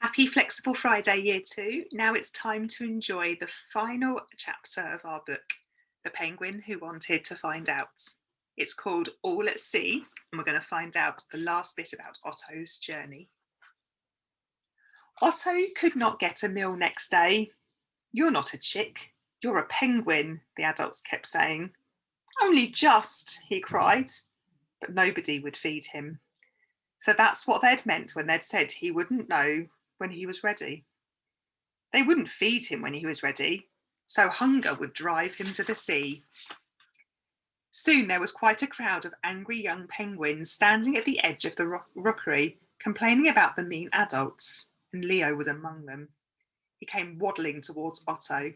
Happy Flexible Friday, Year 2. Now it's time to enjoy the final chapter of our book, The Penguin Who Wanted to Find Out. It's called All at Sea, and we're going to find out the last bit about Otto's journey. Otto could not get a meal next day. You're not a chick, you're a penguin, the adults kept saying. Only just, he cried, but nobody would feed him. So that's what they'd meant when they'd said he wouldn't know when he was ready. They wouldn't feed him when he was ready, so hunger would drive him to the sea. Soon there was quite a crowd of angry young penguins standing at the edge of the rookery, complaining about the mean adults, and Leo was among them. He came waddling towards Otto.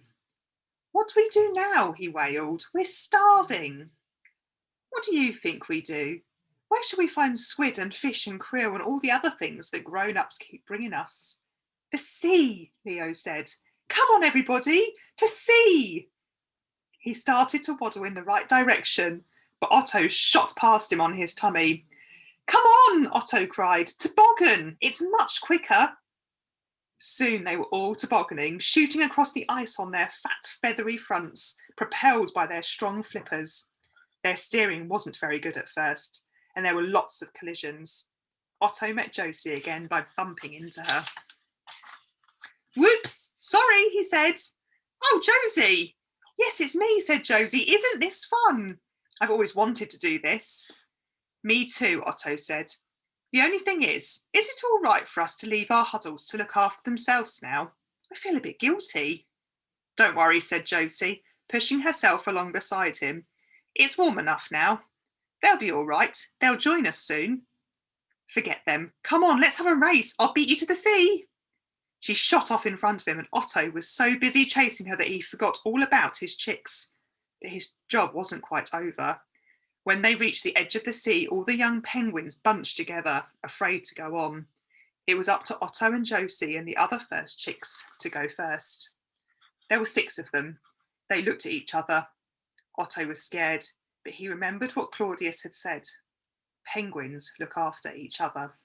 "What do we do now?" he wailed. "We're starving." "What do you think we do? Where shall we find squid and fish and krill and all the other things that grown-ups keep bringing us?" "The sea," Leo said. "Come on, everybody, to sea." He started to waddle in the right direction, but Otto shot past him on his tummy. "Come on," Otto cried. "Toboggan, it's much quicker." Soon they were all tobogganing, shooting across the ice on their fat, feathery fronts, propelled by their strong flippers. Their steering wasn't very good at first, and there were lots of collisions. Otto met Josie again by bumping into her. "Whoops, sorry," he said. "Oh, Josie." "Yes, it's me," said Josie. "Isn't this fun? I've always wanted to do this." "Me too," Otto said. "The only thing is it all right for us to leave our huddles to look after themselves now? I feel a bit guilty." "Don't worry," said Josie, pushing herself along beside him. "It's warm enough now. They'll be all right. They'll join us soon." "Forget them. Come on, let's have a race. I'll beat you to the sea." She shot off in front of him, and Otto was so busy chasing her that he forgot all about his chicks. But his job wasn't quite over. When they reached the edge of the sea, all the young penguins bunched together, afraid to go on. It was up to Otto and Josie and the other first chicks to go first. There were 6 of them. They looked at each other. Otto was scared, but he remembered what Claudius had said. Penguins look after each other.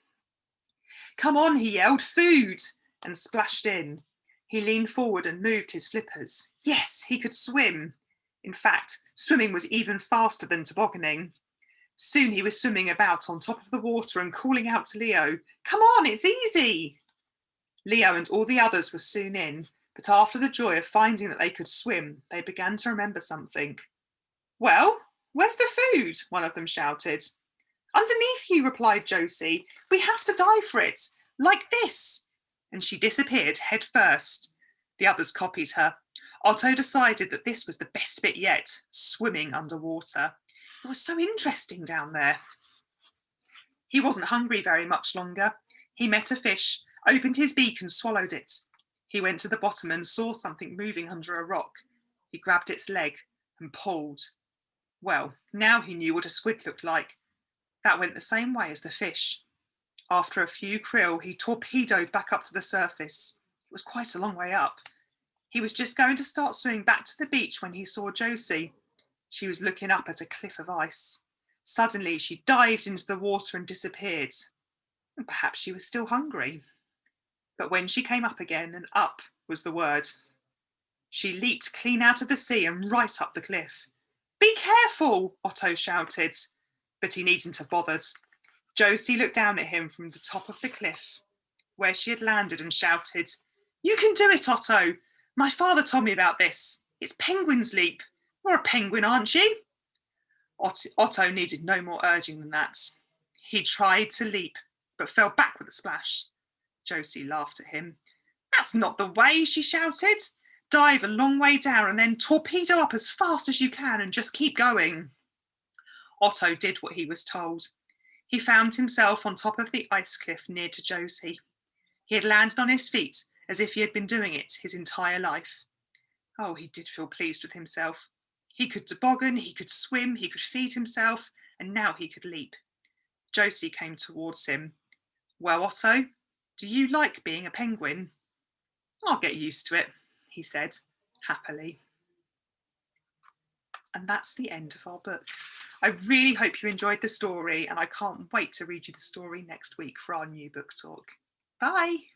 "Come on," he yelled, "food!" and splashed in. He leaned forward and moved his flippers. Yes, he could swim. In fact, swimming was even faster than tobogganing. Soon he was swimming about on top of the water and calling out to Leo, "Come on, it's easy." Leo and all the others were soon in, but after the joy of finding that they could swim, they began to remember something. "Well, where's the food?" one of them shouted. "Underneath you," replied Josie. "We have to dive for it, like this." And she disappeared head first. The others copied her. Otto decided that this was the best bit yet, swimming underwater. It was so interesting down there. He wasn't hungry very much longer. He met a fish, opened his beak and swallowed it. He went to the bottom and saw something moving under a rock. He grabbed its leg and pulled. Well, now he knew what a squid looked like. That went the same way as the fish. After a few krill, he torpedoed back up to the surface. It was quite a long way up. He was just going to start swimming back to the beach when he saw Josie. She was looking up at a cliff of ice. Suddenly, she dived into the water and disappeared. And perhaps she was still hungry. But when she came up again, and up was the word, she leaped clean out of the sea and right up the cliff. "Be careful," Otto shouted, but he needn't have bothered. Josie looked down at him from the top of the cliff, where she had landed, and shouted, "You can do it, Otto. My father told me about this. It's Penguin's Leap. You're a penguin, aren't you?" Otto needed no more urging than that. He tried to leap, but fell back with a splash. Josie laughed at him. "That's not the way," she shouted. "Dive a long way down and then torpedo up as fast as you can and just keep going." Otto did what he was told. He found himself on top of the ice cliff near to Josie. He had landed on his feet as if he had been doing it his entire life. Oh, he did feel pleased with himself. He could toboggan, he could swim, he could feed himself, and now he could leap. Josie came towards him. "Well, Otto, do you like being a penguin?" "I'll get used to it," he said, happily. And that's the end of our book. I really hope you enjoyed the story, and I can't wait to read you the story next week for our new book talk. Bye.